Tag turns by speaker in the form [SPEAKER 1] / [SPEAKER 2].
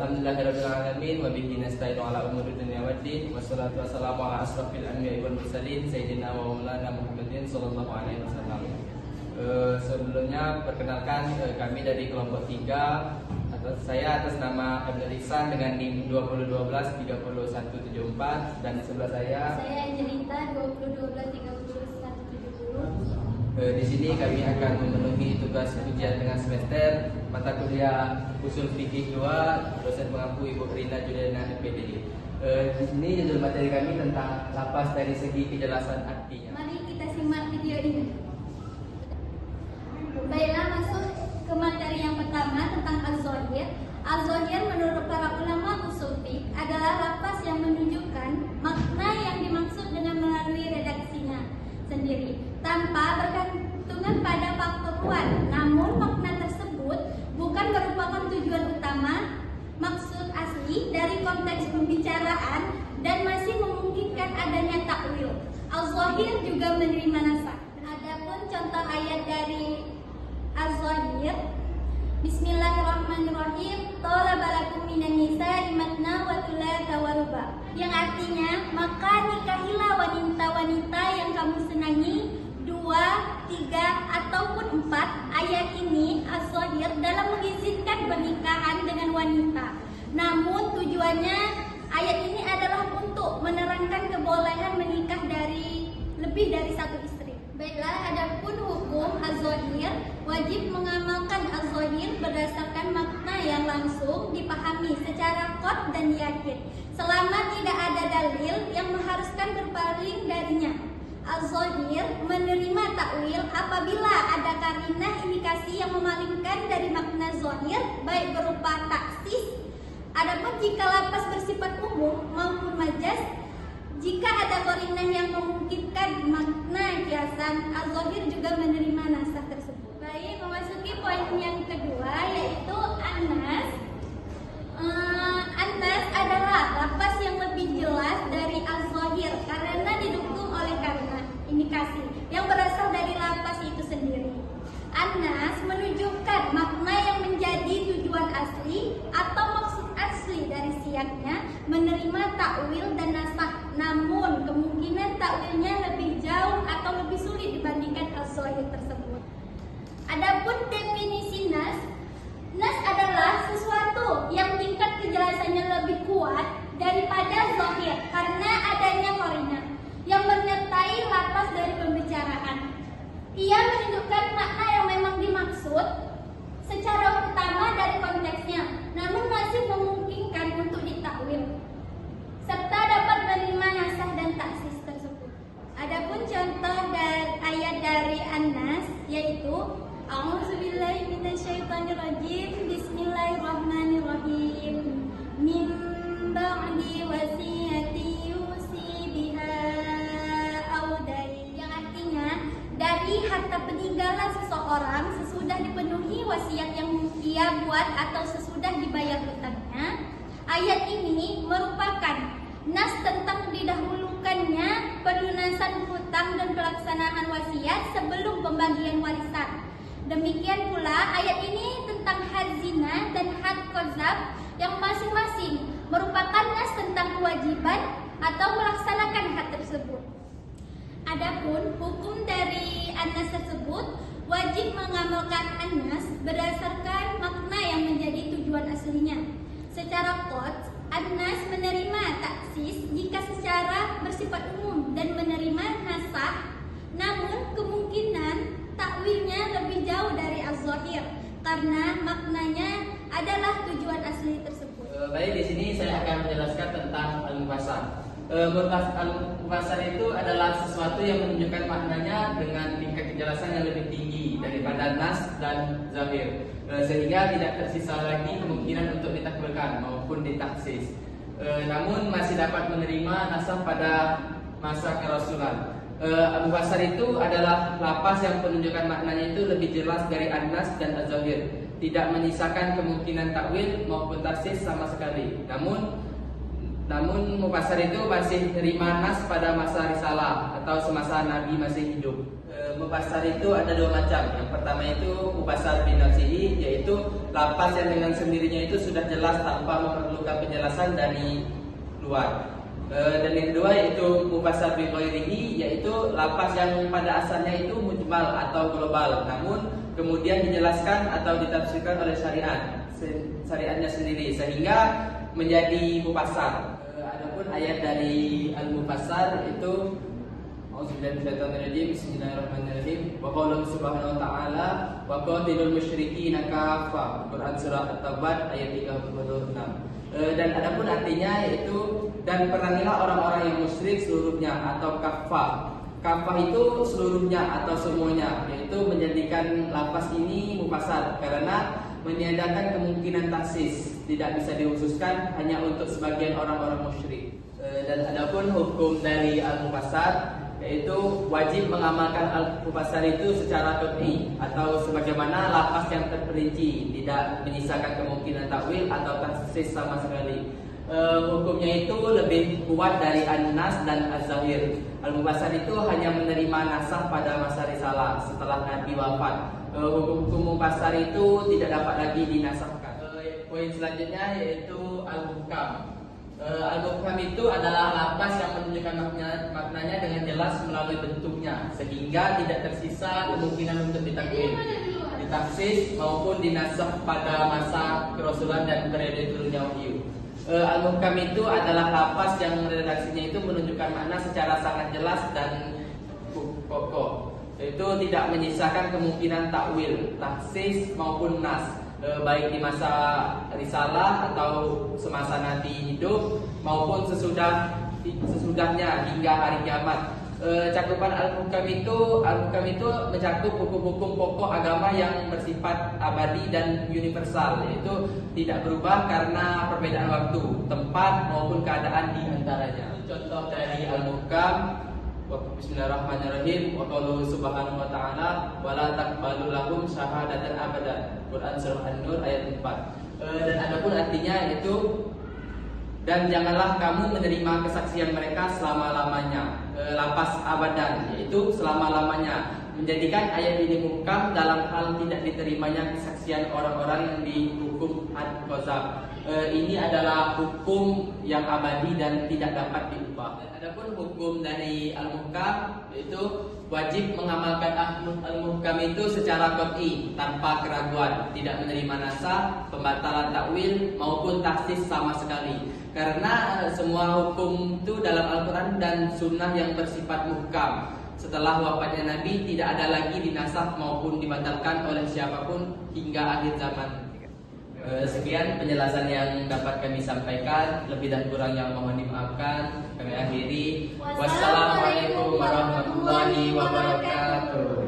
[SPEAKER 1] Alhamdulillahirrahmanirrahim. Wa bihi nasta'inu ala umuri dunya waddin. Wassalatu wassalamu ala asrafil anbiya'i wal mursalin Sayyidina wa maulana Muhammadin sallallahu alaihi wasallam. Sebelumnya perkenalkan kami dari kelompok 3. Saya atas nama Abdul Ihsan dengan NIM 2012-3174 dan di sebelah saya
[SPEAKER 2] Angelita 2012-3170.
[SPEAKER 1] Di sini kami akan memenuhi tugas ujian tengah semester mata kuliah Usul Fikih 2, dosen pengampu Ibu Rina Juliana MPD. Di sini judul materi kami tentang lapas dari segi kejelasan artinya.
[SPEAKER 2] Mari kita simak video ini. Baiklah, masuk ke materi yang pertama tentang az-zahir. Az-zahir menurut para ulama usul fiqh adalah lapas yang menunjukkan makna yang dimaksud dengan melalui redaksinya sendiri tanpa bergantungan pada faktor luar. Namun makna tersebut bukan merupakan tujuan utama, maksud asli dari konteks pembicaraan dan masih memungkinkan adanya takwil. Az-zahir juga menerima nasakh. Adapun contoh ayat dari az-zahir, Bismillahirrahmanirrahim. Talaba lakum minan nisa'i matna wa thulatha wa ruba', yang artinya maka nikahilah wanita-wanita yang kamu senangi 2, 3 ataupun 4. Ayat ini az-zahir dalam mengizinkan pernikahan dengan wanita. Namun tujuannya ayat ini adalah untuk menerangkan kebolehan menikah dari lebih dari satu istri. Baiklah, adapun hukum az-zahir, wajib mengamalkan az-zahir berdasarkan makna yang langsung dipahami secara qat dan yakin, selama tidak ada dalil yang mengharuskan berpaling darinya. Az-zahir menerima takwil apabila ada karinah indikasi yang memalingkan dari makna zahir, baik berupa taksis. Adapun jika lapas bersifat umum maupun majaz, jika ada qarinah yang memungkinkan makna kiasan, az-zahir juga menerima nasakh tersebut. Baik, memasuki poin yang kedua, yaitu an-nas. An-nas adalah lapas yang lebih jelas dari az-zahir karena didukung oleh karinah indikasi yang berasal dari lapas itu sendiri. An-nas menunjukkan makna yang menjadi tujuan asli atau maksud asli dari siaknya, menerima takwil dan nasakh. Namun kemungkinan takwilnya lebih jauh atau lebih sulit dibandingkan az-zahir tersebut. Adapun definisi nas adalah sesuatu yang tingkat kejelasannya lebih kuat daripada zahir karena adanya qarinah yang menyertai lapas dari pembicaraan. Ia menunjukkan makna yang memang dimaksud secara utama dari konteksnya, namun masih memungkinkan untuk ditakwil serta dapat menerima nasakh dan taksis tersebut. Adapun contoh ayat dari An-Nas yaitu A'udzubillahi minasyaitonirrajim. Bismillahirrahmanirrahim. Min ba'di wasiyati yusi biha aw dain, yang artinya dari harta peninggalan seseorang sesudah dipenuhi wasiat yang ia buat atau sesudah dibayar hutangnya. Ayat ini merupakan nas tentang didahulukannya pelunasan hutang dan pelaksanaan wasiat sebelum pembagian warisan. Demikian pula ayat ini tentang had zina dan had qazaf yang masing-masing merupakan nas tentang kewajiban atau melaksanakan had tersebut. Adapun hukum dari an-nas tersebut, wajib mengamalkan an-nas berdasarkan makna yang menjadi tujuan aslinya. Secara qat, an-nas menerima taksis jika secara bersifat umum dan menerima nasakh. Namun kemungkinan takwilnya lebih jauh dari az-zahir karena maknanya adalah tujuan asli tersebut.
[SPEAKER 1] Baik, di sini saya akan menjelaskan tentang al-mufassal. Al-mufassal itu adalah sesuatu yang menunjukkan maknanya dengan tingkat kejelasan yang lebih tinggi daripada nas dan zahir, sehingga tidak tersisa lagi kemungkinan untuk ditakwilkan maupun ditaksis. Namun masih dapat menerima nasakh pada masa kerasulan. Al-mufassal itu adalah lapas yang penunjukan maknanya itu lebih jelas dari an-nas dan az-zahir, tidak menyisakan kemungkinan takwil maupun taksis sama sekali. Namun Namun mufassir itu masih terima nas pada masa risalah atau semasa Nabi masih hidup. Mufassir itu ada dua macam. Yang pertama itu mufassir bin nafsihi, yaitu lafaz yang dengan sendirinya itu sudah jelas tanpa memerlukan penjelasan dari luar. Dan yang kedua yaitu mufassir bi ghairihi, yaitu lafaz yang pada asalnya itu mujmal atau global, namun kemudian dijelaskan atau ditafsirkan oleh syariatnya sendiri sehingga menjadi mufassir. Adapun ayat dari al-mufassir itu Bismillahirrahmanirrahim. Wa qala subhanahu wa ta'ala wa qatilul musyrikina kaffah. Quran surah At-Taubah ayat 36. Dan adapun artinya yaitu dan perangilah orang-orang yang musyrik seluruhnya atau kaffah. Kaffah itu seluruhnya atau semuanya, yaitu menjadikan lafaz ini mufassir karena meniadakan kemungkinan taksis, tidak bisa dikhususkan hanya untuk sebagian orang-orang musyrik. Dan adapun hukum dari al-mufassir yaitu wajib mengamalkan al-mufassir itu secara qat'i atau sebagaimana lafaz yang terperinci, tidak menyisakan kemungkinan takwil atau taksis sama sekali. Hukumnya itu lebih kuat dari an-nas dan az-zahir. Al-mufassir itu hanya menerima nasah pada masa risalah setelah Nabi wafat. Hukum mufassir itu tidak dapat lagi dinasahkan. Poin selanjutnya yaitu al-hukam. Al-hukam itu adalah lafaz yang menunjukkan maknanya dengan jelas melalui bentuknya, sehingga tidak tersisa kemungkinan untuk ditakwil, ditafsir maupun dinasah pada masa kerasulan dan periode turunnya wahyu. Al-hukam itu adalah lafaz yang redaksinya itu menunjukkan makna secara sangat jelas dan kokoh. Itu tidak menyisakan kemungkinan takwil, taksis maupun nas, baik di masa risalah atau semasa Nabi hidup maupun sesudahnya hingga hari kiamat. Cakupan al-hukam itu mencakup hukum-hukum pokok agama yang bersifat abadi dan universal, yaitu tidak berubah karena perbedaan waktu, tempat maupun keadaan di antaranya. Contoh dari al-hukam: Bismillahirrahmanirrahim. Wa qalu subhanahu wa ta'ala wa la taqbalu lahum syahadatan abadan. Quran surah An-Nur ayat 4. Dan adapun artinya itu dan janganlah kamu menerima kesaksian mereka selama-lamanya. Lafaz abadan yaitu selama-lamanya menjadikan ayat ini muhkam dalam hal tidak diterimanya kesaksian orang-orang yang dihukum had-qazaf. Ini adalah hukum yang abadi dan tidak dapat diubah. Adapun hukum dari al-muhkam yaitu wajib mengamalkan al-muhkam itu secara qat'i tanpa keraguan, tidak menerima nasah, pembatalan takwil maupun taksis sama sekali. Karena semua hukum itu dalam Al-Quran dan Sunnah yang bersifat muhkam setelah wafatnya Nabi tidak ada lagi dinasah maupun dibatalkan oleh siapapun hingga akhir zaman. Sekian penjelasan yang dapat kami sampaikan. Lebih dan kurang yang mohon dimaafkan. Kami akhiri. Wassalamualaikum warahmatullahi wabarakatuh.